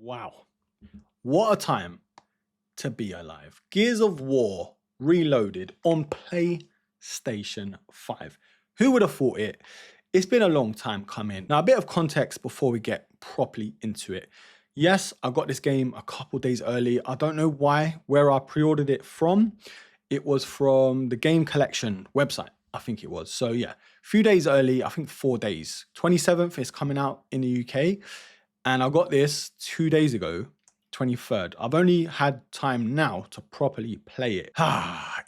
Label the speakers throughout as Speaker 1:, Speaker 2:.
Speaker 1: Wow. What a time to be alive. Gears of War Reloaded on PlayStation 5. Who would have thought it? It's been a long time coming. Now, a bit of context before we get properly into it. Yes, I got this game a couple days early. I don't know why, where I pre-ordered it from. It was from the Game Collection website, I think it was. So yeah, a few days early, I think 4 days. 27th is coming out in the UK. And I got this 2 days ago, 23rd. I've only had time now to properly play it.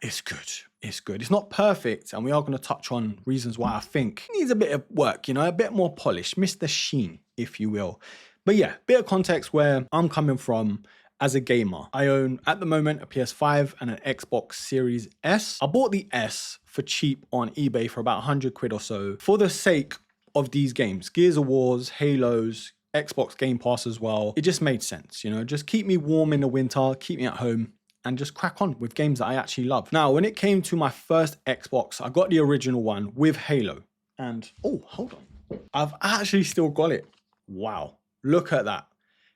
Speaker 1: It's good. It's good. It's not perfect, and we are going to touch on reasons why I think it needs a bit of work, a bit more polish, Mr. Sheen, if you will. But yeah, bit of context where I'm coming from as a gamer. I own, at the moment, a PS5 and an Xbox Series S. I bought the S for cheap on eBay for about 100 quid or so for the sake of these games. Gears of Wars, Halos, Xbox Game Pass as well. It just made sense, just keep me warm in the winter, keep me at home, and just crack on with games that I actually love. Now, when it came to my first Xbox, I got the original one with Halo. And, oh, hold on. I've actually still got it. Wow, look at that.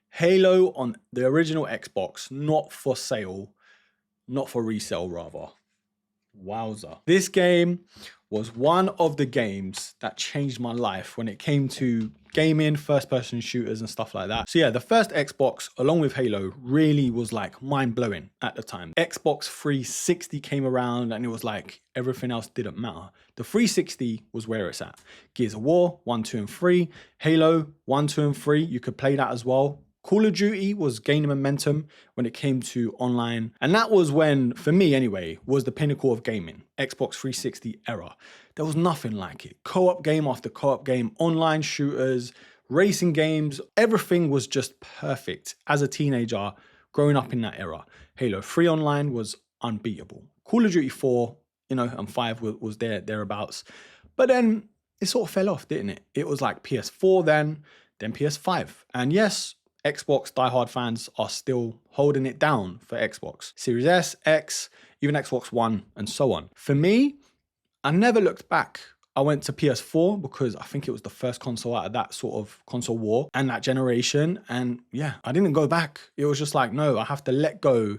Speaker 1: Halo on the original Xbox, not for sale, not for resale rather. Wowza. This game was one of the games that changed my life when it came to gaming, first-person shooters and stuff like that. So yeah, the first Xbox, along with Halo, really was like mind-blowing at the time. Xbox 360 came around and it was like everything else didn't matter. The 360 was where it's at. Gears of War 1, 2 and 3, Halo 1, 2 and 3, you could play that as well. Call of Duty was gaining momentum when it came to online. And that was when, for me anyway, was the pinnacle of gaming. Xbox 360 era. There was nothing like it. Co-op game after co-op game, online shooters, racing games, everything was just perfect as a teenager growing up in that era. Halo 3 online was unbeatable. Call of Duty 4, and 5 was thereabouts. But then it sort of fell off, didn't it? It was like PS4 then PS5. And yes, Xbox diehard fans are still holding it down for Xbox Series S, X, even Xbox One, and so on. For me, I never looked back. I went to PS4 because I think it was the first console out of that sort of console war and that generation. And yeah, I didn't go back. It was just like, no, I have to let go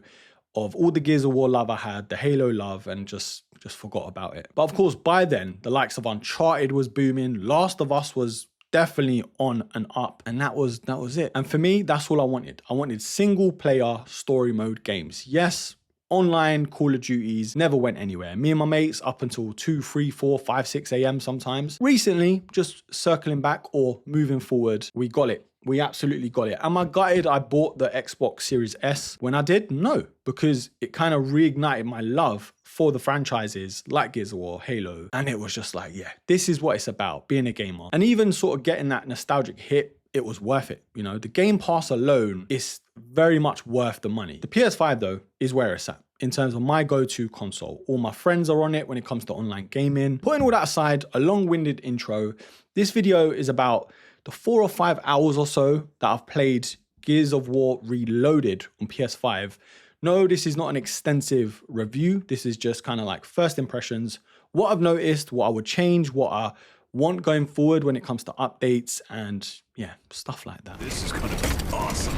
Speaker 1: of all the Gears of War love I had, the Halo love, and just forgot about it. But of course, by then, the likes of Uncharted was booming. Last of Us was definitely on and up, and that was it. And for me, that's all I wanted. I wanted single player story mode games. Yes, online Call of Duties never went anywhere. Me and my mates up until 2, 3, 4, 5, 6 a.m. sometimes. Recently, just circling back or moving forward, we got it. We absolutely got it. Am I gutted I bought the Xbox Series S when I did? No, because it kind of reignited my love for the franchises like Gears of War, Halo. And it was just like, yeah, this is what it's about, being a gamer. And even sort of getting that nostalgic hit, it was worth it. The Game Pass alone is very much worth the money. The PS5 though is where it's at in terms of my go-to console. All my friends are on it when it comes to online gaming. Putting all that aside, a long-winded intro, this video is about the 4 or 5 hours or so that I've played Gears of War Reloaded on PS5. No, this is not an extensive review. This is just kind of like first impressions, what I've noticed, what I would change, what I want going forward when it comes to updates and yeah, stuff like that.
Speaker 2: This is gonna be awesome.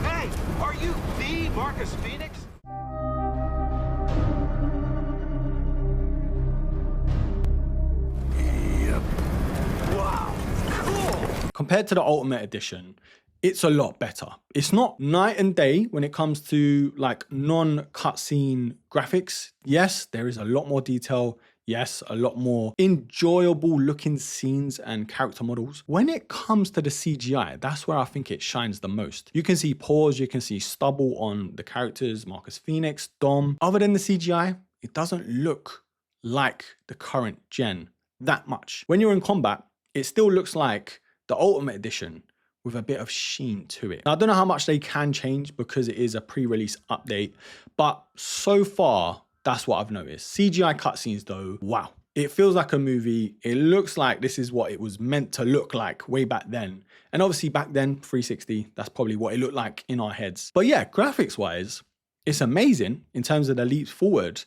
Speaker 3: Hey, are you the Marcus Phoenix?
Speaker 1: Compared to the Ultimate Edition, it's a lot better. It's not night and day when it comes to like non-cutscene graphics. Yes, there is a lot more detail. Yes, a lot more enjoyable looking scenes and character models. When it comes to the CGI, that's where I think it shines the most. You can see pores, you can see stubble on the characters, Marcus Phoenix, Dom. Other than the CGI, it doesn't look like the current gen that much. When you're in combat, it still looks like the Ultimate Edition with a bit of sheen to it. Now, I don't know how much they can change because it is a pre-release update, but so far, that's what I've noticed. CGI cutscenes though, wow. It feels like a movie. It looks like this is what it was meant to look like way back then. And obviously back then, 360, that's probably what it looked like in our heads. But yeah, graphics wise, it's amazing in terms of the leaps forward.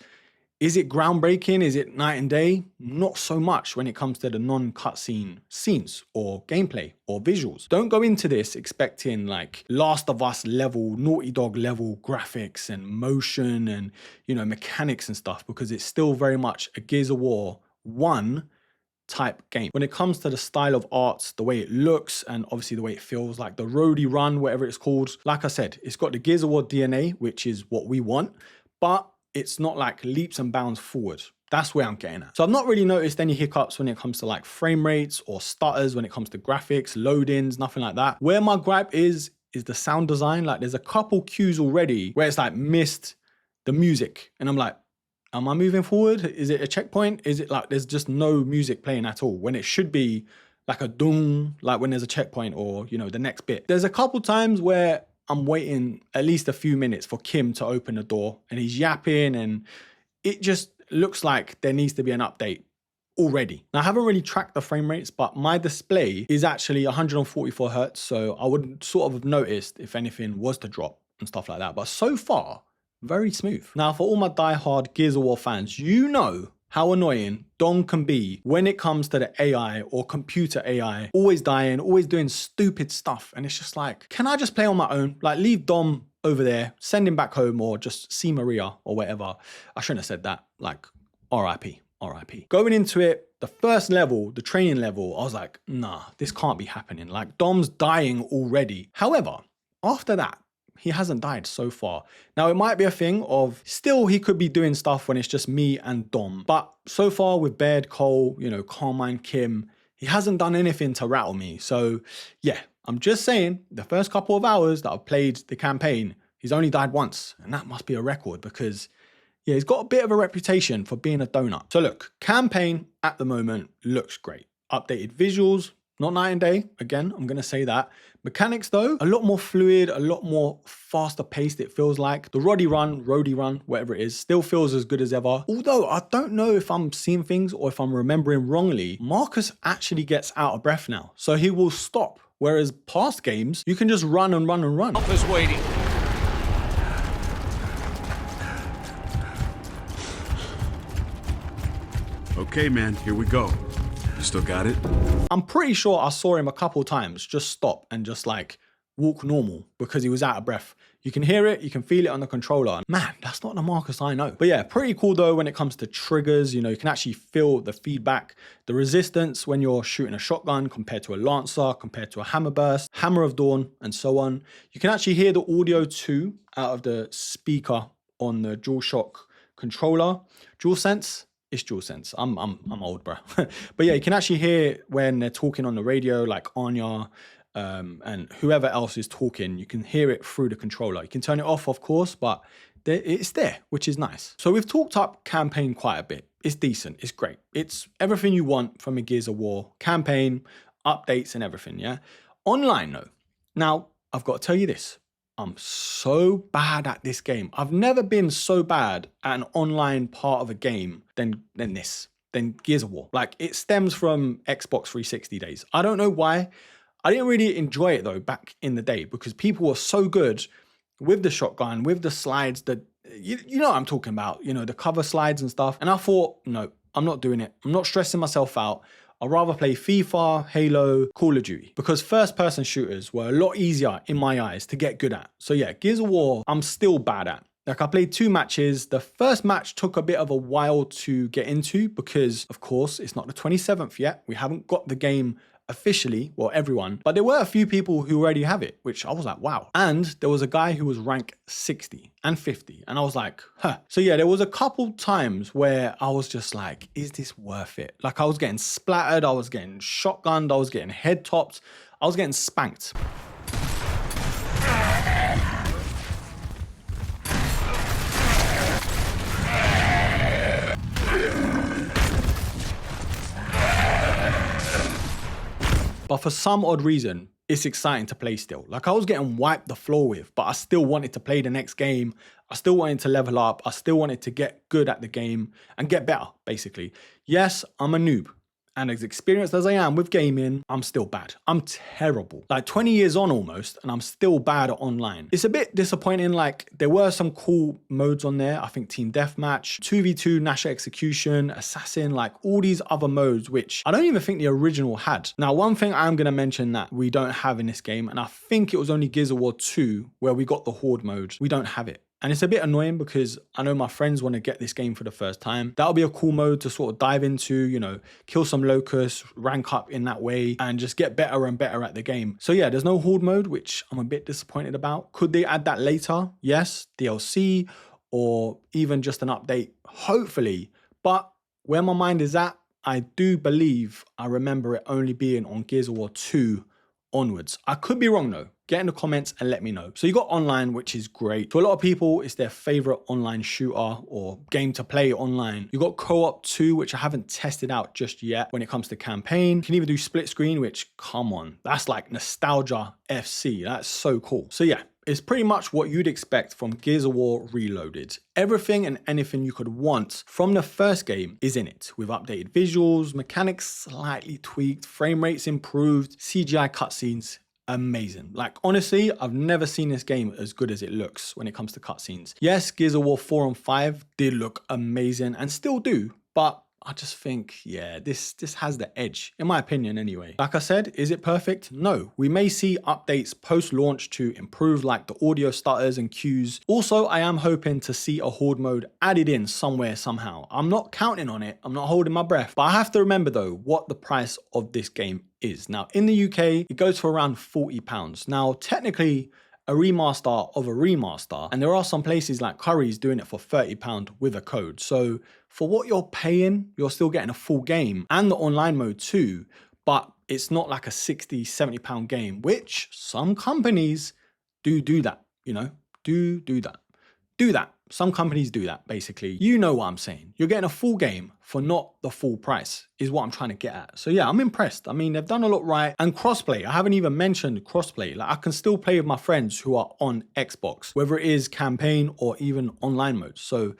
Speaker 1: Is it groundbreaking? Is it night and day? Not so much when it comes to the non-cutscene scenes or gameplay or visuals. Don't go into this expecting like Last of Us level, Naughty Dog level graphics and motion and, you know, mechanics and stuff, because it's still very much a Gears of War 1 type game. When it comes to the style of arts, the way it looks, and obviously the way it feels, like the roadie run, whatever it's called, like I said, it's got the Gears of War DNA, which is what we want, but it's not like leaps and bounds forward. That's where I'm getting at. So I've not really noticed any hiccups when it comes to like frame rates or stutters when it comes to graphics, load-ins, nothing like that. Where my gripe is the sound design. Like there's a couple cues already where it's like missed the music, and I'm like, am I moving forward? Is it a checkpoint? Is it like there's just no music playing at all when it should be like a doom, like when there's a checkpoint or, you know, the next bit. There's a couple times where I'm waiting at least a few minutes for Kim to open the door and he's yapping, and it just looks like there needs to be an update already. Now, I haven't really tracked the frame rates, but my display is actually 144 hertz. So I would sort of have noticed if anything was to drop and stuff like that. But so far, very smooth. Now, for all my diehard Gears of War fans, you know how annoying Dom can be when it comes to the AI or computer AI, always dying, always doing stupid stuff. And it's just like, can I just play on my own? Like, leave Dom over there, send him back home, or just see Maria or whatever. I shouldn't have said that. Like, RIP, RIP. Going into it, the first level, the training level, I was like, nah, this can't be happening. Like, Dom's dying already. However, after that, he hasn't died so far. Now, it might be a thing of still he could be doing stuff when it's just me and Dom. But so far with Baird, Cole, you know, Carmine, Kim, he hasn't done anything to rattle me. So yeah, I'm just saying the first couple of hours that I've played the campaign, he's only died once. And that must be a record because yeah, he's got a bit of a reputation for being a donut. So look, campaign at the moment looks great. Updated visuals, not night and day, again, I'm going to say that. Mechanics though, a lot more fluid, a lot more faster paced it feels like. The roadie run, whatever it is, still feels as good as ever. Although I don't know if I'm seeing things or if I'm remembering wrongly, Marcus actually gets out of breath now. So he will stop. Whereas past games, you can just run and run and run.
Speaker 3: Help is waiting.
Speaker 2: Okay, man, here we go. You still got it?
Speaker 1: I'm pretty sure I saw him a couple times just stop and just like walk normal because he was out of breath. You can hear it, you can feel it on the controller. Man, that's not the Marcus I know. But yeah, pretty cool though when it comes to triggers. You know, you can actually feel the feedback, the resistance when you're shooting a shotgun compared to a Lancer, compared to a hammer burst, hammer of dawn, and so on. You can actually hear the audio too out of the speaker on the DualShock controller. DualSense. It's DualSense. I'm old, bro. But yeah, you can actually hear when they're talking on the radio, like Anya and whoever else is talking. You can hear it through the controller. You can turn it off, of course, but it's there, which is nice. So we've talked up campaign quite a bit. It's decent. It's great. It's everything you want from a Gears of War campaign, updates and everything, yeah? Online, though. Now, I've got to tell you this. I'm so bad at this game. I've never been so bad at an online part of a game than Gears of War. Like, it stems from Xbox 360 days. I don't know why. I didn't really enjoy it though back in the day because people were so good with the shotgun, with the slides, you know what I'm talking about, you know, the cover slides and stuff. And I thought, no, I'm not doing it. I'm not stressing myself out. I'd rather play FIFA, Halo, Call of Duty, because first-person shooters were a lot easier in my eyes to get good at. So yeah, Gears of War, I'm still bad at. Like, I played 2 matches. The first match took a bit of a while to get into because, of course, it's not the 27th yet. We haven't got the game officially, well, everyone, but there were a few people who already have it, which I was like, wow. And there was a guy who was rank 60 and 50, and I was like, huh. So yeah, there was a couple times where I was just like, is this worth it? Like, I was getting splattered, I was getting shotgunned, I was getting head topped, I was getting spanked. But for some odd reason, it's exciting to play still. Like, I was getting wiped the floor with, but I still wanted to play the next game. I still wanted to level up. I still wanted to get good at the game and get better, basically. Yes, I'm a noob. And as experienced as I am with gaming, I'm still bad. I'm terrible. Like 20 years on almost, and I'm still bad at online. It's a bit disappointing. Like there were some cool modes on there. I think Team Deathmatch, 2v2, Nash Execution, Assassin, like all these other modes, which I don't even think the original had. Now, one thing I'm going to mention that we don't have in this game, and I think it was only Gears of War 2 where we got the Horde mode. We don't have it. And it's a bit annoying because I know my friends want to get this game for the first time. That'll be a cool mode to sort of dive into, you know, kill some locusts, rank up in that way, and just get better and better at the game. So yeah, there's no Horde mode, which I'm a bit disappointed about. Could they add that later? Yes, DLC or even just an update, hopefully. But where my mind is at, I do believe I remember it only being on Gears of War 2 onwards. I could be wrong though. Get in the comments and let me know. So you got online, which is great. To a lot of people, it's their favorite online shooter or game to play online. You got co-op 2, which I haven't tested out just yet when it comes to campaign. You can even do split screen, which come on, that's like nostalgia FC. That's so cool. So yeah, it's pretty much what you'd expect from Gears of War Reloaded. Everything and anything you could want from the first game is in it, with updated visuals, mechanics slightly tweaked, frame rates improved, CGI cutscenes. Amazing. Like honestly, I've never seen this game as good as it looks when it comes to cutscenes. Yes, Gears of War 4 and 5 did look amazing and still do, but I just think, yeah, this has the edge, in my opinion anyway. Like I said, is it perfect? No. We may see updates post-launch to improve like the audio stutters and cues. Also, I am hoping to see a Horde mode added in somewhere, somehow. I'm not counting on it. I'm not holding my breath. But I have to remember though, what the price of this game is. Now, in the UK, it goes for around £40. Now, technically, a remaster of a remaster, and there are some places like Curry's doing it for £30 with a code. So for what you're paying, you're still getting a full game and the online mode too, but it's not like a £60-70 game, which some companies do that, you know, do that. Some companies do that, basically. You know what I'm saying. You're getting a full game for not the full price is what I'm trying to get at. So yeah, I'm impressed. I mean, they've done a lot right. And crossplay, I haven't even mentioned crossplay. Like I can still play with my friends who are on Xbox, whether it is campaign or even online mode. So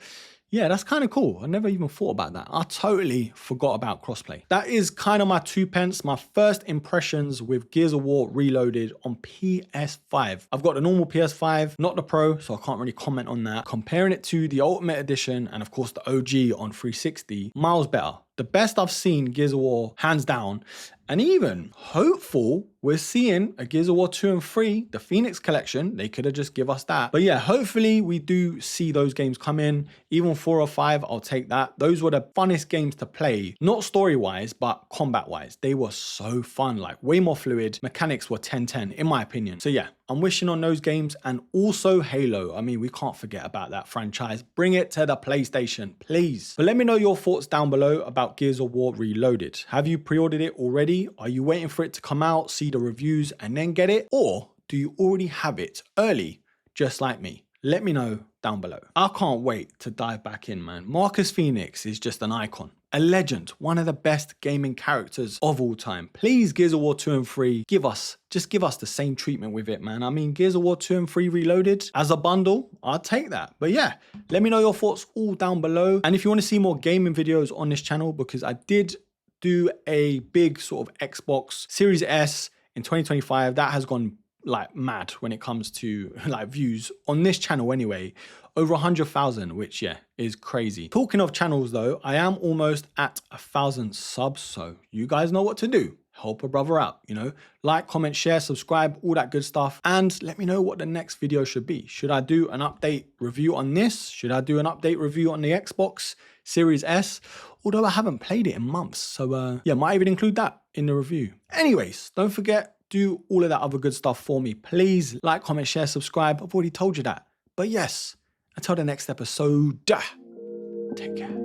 Speaker 1: yeah, that's kind of cool. I never even thought about that. I totally forgot about crossplay. That is kind of my 2 pence, my first impressions with Gears of War Reloaded on PS5. I've got the normal PS5, not the Pro, so I can't really comment on that. Comparing it to the Ultimate Edition and of course the OG on 360, miles better. The best I've seen Gears of War, hands down. And even hopeful, we're seeing a Gears of War 2 and 3, the Phoenix Collection. They could have just give us that. But yeah, hopefully we do see those games come in. Even 4 or 5, I'll take that. Those were the funnest games to play. Not story-wise, but combat-wise. They were so fun, like way more fluid. Mechanics were 10/10 in my opinion. So yeah, I'm wishing on those games and also Halo. I mean, we can't forget about that franchise. Bring it to the PlayStation, please. But let me know your thoughts down below about Gears of War Reloaded. Have you pre-ordered it already? Are you waiting for it to come out, see the reviews and then get it? Or do you already have it early, just like me? Let me know down below. I can't wait to dive back in, man. Marcus Phoenix is just an icon. A legend, one of the best gaming characters of all time. Please, Gears of War 2 and 3, just give us the same treatment with it, man. I mean, Gears of War 2 and 3 Reloaded as a bundle, I'd take that. But yeah, let me know your thoughts all down below. And if you want to see more gaming videos on this channel, because I did do a big sort of Xbox Series S in 2025, that has gone like mad when it comes to like views on this channel anyway, over 100,000, which yeah, is crazy. Talking of channels though, I am almost at 1,000 subs, so you guys know what to do. Help a brother out, you know, like, comment, share, subscribe, all that good stuff. And let me know what the next video should be. Should I do an update review on this? Should I do an update review on the Xbox Series S? Although I haven't played it in months. So yeah, might even include that in the review. Anyways, don't forget, do all of that other good stuff for me. Please like, comment, share, subscribe. I've already told you that. But yes, until the next episode, take care.